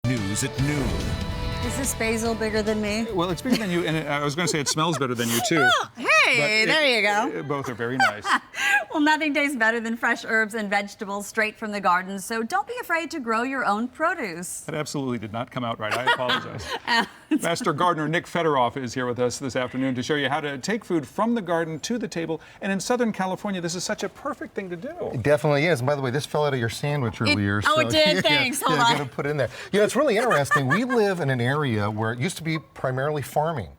News at noon. Is this basil bigger than me? Well, it's bigger than you, and I was going to say it smells better than you, too. Oh, hey, there you go. Both are very nice. Well, nothing tastes better than fresh herbs and vegetables straight from the garden, so don't be afraid to grow your own produce. That absolutely did not come out right. I apologize. Master gardener Nick Federoff is here with us this afternoon to show you how to take food from the garden to the table. And in Southern California, this is such a perfect thing to do. It definitely is. And by the way, this fell out of your sandwich earlier. Oh, it did? Thanks. Hold on. I'm going to put it in there. You know, it's really interesting. We live in an area where it used to be primarily farming.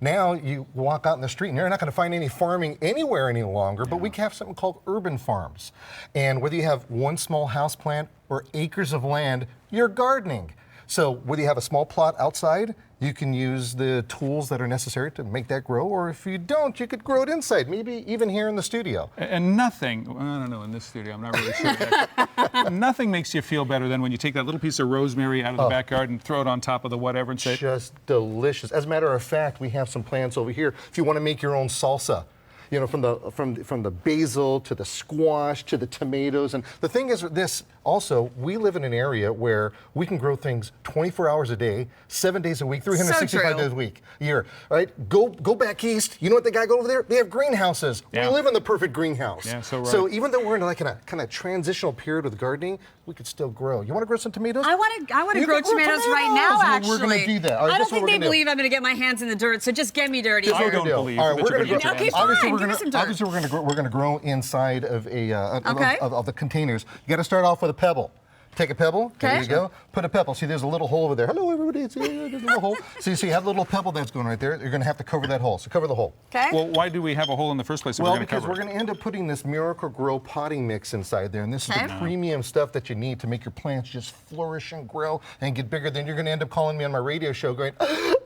Now you walk out in the street and you're not going to find any farming anywhere any longer, but we have something called urban farms. And whether you have one small house plant or acres of land, you're gardening. So whether you have a small plot outside, you can use the tools that are necessary to make that grow, or if you don't, you could grow it inside, maybe even here in the studio. And nothing, I don't know, in this studio, I'm not really sure. Nothing makes you feel better than when you take that little piece of rosemary out of the backyard and throw it on top of the whatever and say, just delicious. As a matter of fact, we have some plants over here. If you want to make your own salsa, you know, from the basil to the squash to the tomatoes. And the thing is with this also, we live in an area where we can grow things 24 hours a day, 7 days a week, 365 days a year, right? Go back east. You know what they got over there? They have greenhouses. Yeah. We live in the perfect greenhouse. Yeah, so right. So even though we're in like a kind of transitional period with gardening, we could still grow. You want to grow some tomatoes? I want to grow tomatoes right now, Well, actually. we're going to do that. All right, I don't this is what think we're they gonna do. believe I'm going to get my hands in the dirt, so just get me dirty. This is I what we're don't gonna do. believe All right, that we're you're going to gonna grow. get your hands. Obviously, Fine, give me some dirt. obviously we're going to grow inside of Okay. of the containers. You got to start off with a pebble. Take a pebble. There Okay. you go. Put a pebble. See, there's a little hole over there. Hello, everybody. See, there's a little hole. So you have a little pebble that's going right there. You're going to have to cover that hole. So cover the hole. Okay. well, why do we have a hole in the first place if Well, we're going to because cover we're it? going to end up putting this Miracle Grow potting mix inside there, and this Okay. is the premium stuff that you need to make your plants just flourish and grow and get bigger. Then you're going to end up calling me on my radio show going,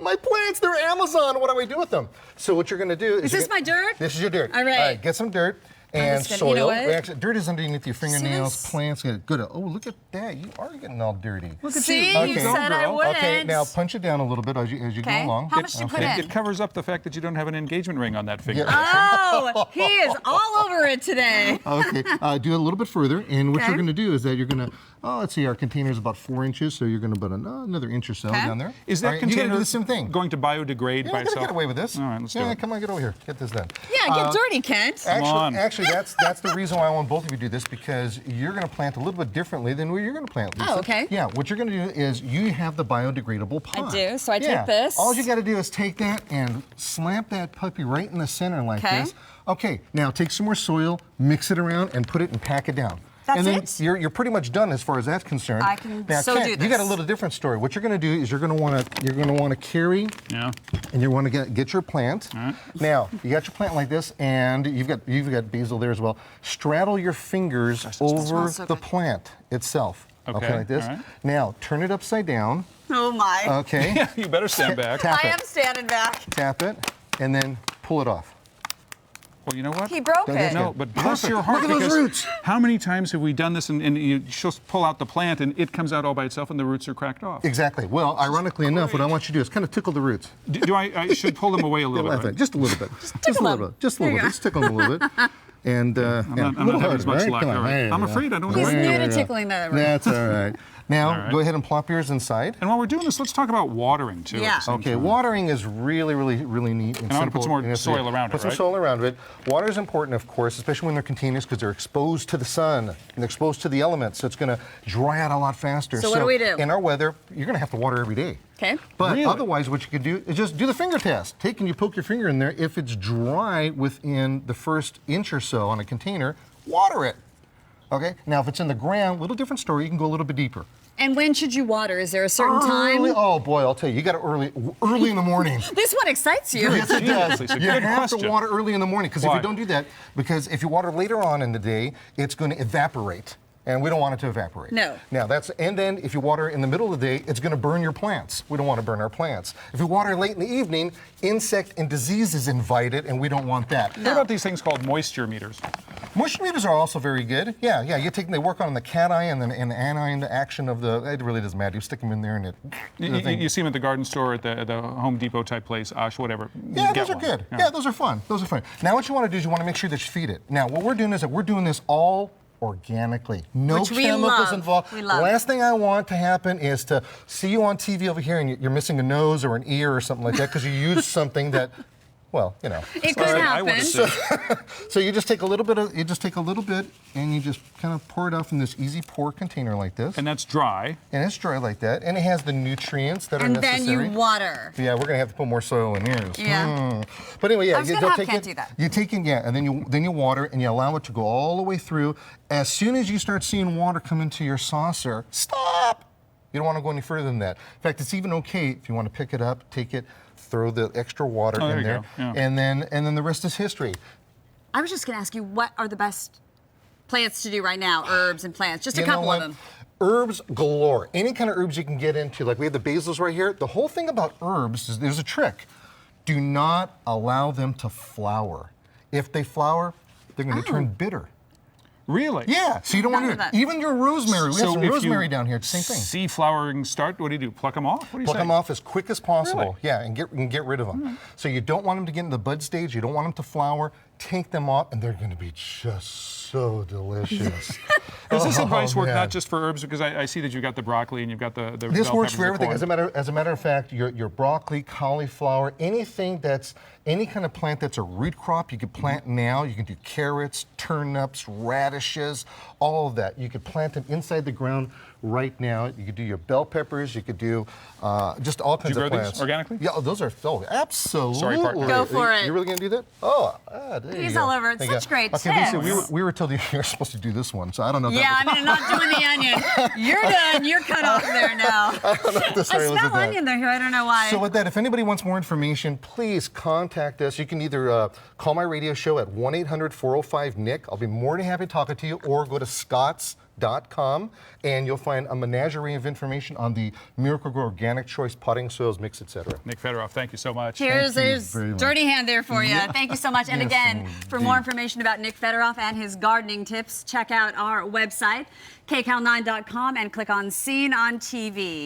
my plants, they're Amazon. What do I do with them? So what you're going to do is... Is this my dirt? This is your dirt. All right. Get some dirt. And just gonna- soil. you know what? Actually, dirt is underneath your fingernails. this? Plants get good. Oh, look at that! You are getting all dirty. See, Okay. you said I wouldn't. Okay, now punch it down a little bit as you go Okay. along. How much do you put in? It covers up the fact that you don't have an engagement ring on that finger. Oh, he is all over it today. Okay, do it a little bit further, and what Okay. you're going to do is that you're going to, let's see, our container is about 4 inches, so you're going to put another inch or so Okay. down there. Is that All right, you got to container do the same thing. going to biodegrade Yeah, by I'm going to itself? get away with this. All right, let's do yeah, it. come on, get over here. Get this done. Yeah, get dirty, Kent. Actually, that's the reason why I want both of you to do this, because you're going to plant a little bit differently than what you're going to plant, Lisa. Oh, okay. Yeah, what you're going to do is you have the biodegradable pot. do, so I take this. All you got to do is take that and slamp that puppy right in the center like Okay. this. Okay, now take some more soil, mix it around, and put it and pack it down. That's and then it? You're pretty much done as far as that's concerned. I can now, so Kent, do you got a this. little different story. What you're going to do is you're going to want to carry Yeah. and you want to get your plant. right. Now, you got your plant like this, and you've got basil there as well. Straddle your fingers over smells so the good. plant itself. Okay, like this. all right. Now, turn it upside down. Oh, my. Okay. You better stand back. Tap I it. am standing back. Tap it, and then pull it off. Well, you know what? He broke Don't it. get No, but bless your heart. Look at those because roots. How many times have we done this and you just pull out the plant and it comes out all by itself and the roots are cracked off? Exactly. Well, ironically enough, what I want you to do is kind of tickle the roots. Do I should pull them away a little bit? right? Just a little bit. Just a tickle little them. bit. Just a little There bit. you Just tickle them a little bit. And I'm not having as much luck. All right. I'm afraid I don't He's know. new to tickling that. That's all right. Now, All right. go ahead and plop yours inside. And while we're doing this, let's talk about watering too. Yeah. At the same Okay, time. watering is really neat and I want to put simple. some more And it's- soil around it, Put some right? soil around it. Water is important, of course, especially when they're containers because they're exposed to the sun and they're exposed to the elements, so it's going to dry out a lot faster. So what do we do? In our weather, you're going to have to water every day. Okay. But Really? otherwise, what you could do is just do the finger test. Take and you poke your finger in there. If it's dry within the first inch or so on a container, water it. Okay? Now, if it's in the ground, little different story. You can go a little bit deeper. And when should you water? Is there a certain time? Oh boy, I'll tell you, you got it early in the morning. This one excites you. Yes, it does. Lisa, You good have to question. water early in the morning because if Why? you don't do that, because if you water later on in the day, it's going to evaporate. And we don't want it to evaporate. No. Now and then if you water in the middle of the day, it's going to burn your plants. We don't want to burn our plants. If you water late in the evening, insect and disease is invited, and we don't want that. What about these things called moisture meters? Moisture meters are also very good. Yeah. They work on the cation and the anion action of the. It really doesn't matter. You stick them in there and it. You see them at the garden store, at the Home Depot type place, Osh, whatever. Yeah, Get those are one. good. Yeah, those are fun. Those are fun. Now, what you want to do is you want to make sure that you feed it. Now, what we're doing is that we're doing this all organically. No Which we chemicals love. involved. We love. The last thing I want to happen is to see you on TV over here and you're missing a nose or an ear or something like that because you used something that, well, you know. It could I want happen. to see. So you just take a little bit and you just kind of pour it off in this easy pour container like this. And that's dry. And it's dry like that. And it has the nutrients that are And necessary. then you water. Yeah, we're gonna have to put more soil in here. Yeah. But anyway, yeah, I was gonna you'll have take Ken it. do that. You take it, yeah, and then you water and you allow it to go all the way through. As soon as you start seeing water come into your saucer, stop. You don't want to go any further than that. In fact, it's even okay if you want to pick it up, take it, throw the extra water there in you there, go. Yeah. and then the rest is history. I was just going to ask you, what are the best plants to do right now? Herbs and plants, just a You know couple of what? them. Herbs galore. Any kind of herbs you can get into. Like we have the basils right here. The whole thing about herbs is there's a trick. Do not allow them to flower. If they flower, they're going to turn bitter. Really? Yeah, so you don't want None to of do that. it. Even your rosemary. We have some if rosemary you down here. It's the same thing. see flowering start, what do? Pluck them off? What do you Pluck say? them off as quick as possible. Really? Yeah, and get rid of them. So you don't want them to get in the bud stage. You don't want them to flower. Take them off, and they're going to be just so delicious. Does this advice work man. not just for herbs? Because I see that you've got the broccoli and you've got the This bell works peppers, for the everything. corn. As a matter of fact, your broccoli, cauliflower, anything that's any kind of plant that's a root crop, you can plant now. You can do carrots, turnips, radishes, all of that. You could plant them inside the ground right now. You could do your bell peppers. You could do just all kinds grow of these plants organically? Yeah, those are absolutely. Sorry, partner. Go for it. You really gonna do that? Oh, there He's you go. all over it. There you Such go. great Okay, Lisa, tips. we were told you were supposed to do this one, so I don't know. If Yeah, that I mean, I'm not doing the onion. You're done. You're cut off there now. I Sorry, was smell that. onion there. I don't know why. So with that, if anybody wants more information, please contact us. You can either call my radio show at 1-800-405-NICK. I'll be more than happy talking to you, or go to scotts.com and you'll find a menagerie of information on the Miracle-Gro Organic Choice potting soils mix, etc. Nick Federoff, thank you so much. Here's Thank you there's very much. dirty hand there for you. Thank you so much. And Yes, again, for more indeed. information about Nick Federoff and his gardening tips, check out our website, kcal9.com, and click on Seen on TV.